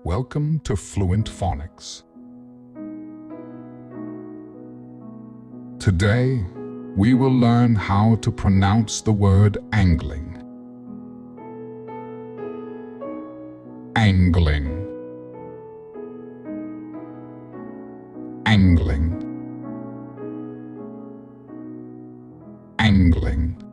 Welcome to Fluent Phonics. Today, we will learn how to pronounce the word angling. Angling. Angling. Angling.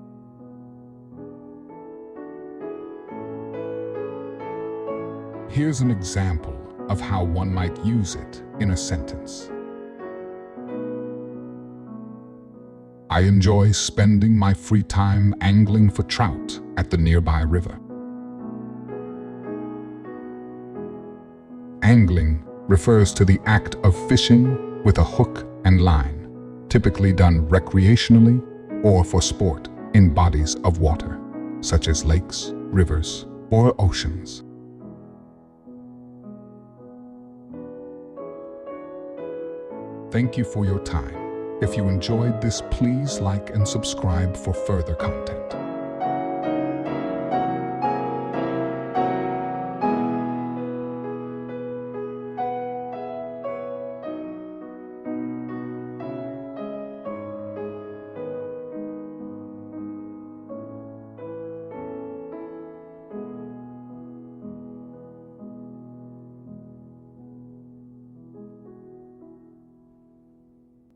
Here's an example of how one might use it in a sentence. I enjoy spending my free time angling for trout at the nearby river. Angling refers to the act of fishing with a hook and line, typically done recreationally or for sport in bodies of water, such as lakes, rivers, or oceans. Thank you for your time. If you enjoyed this, please like and subscribe for further content.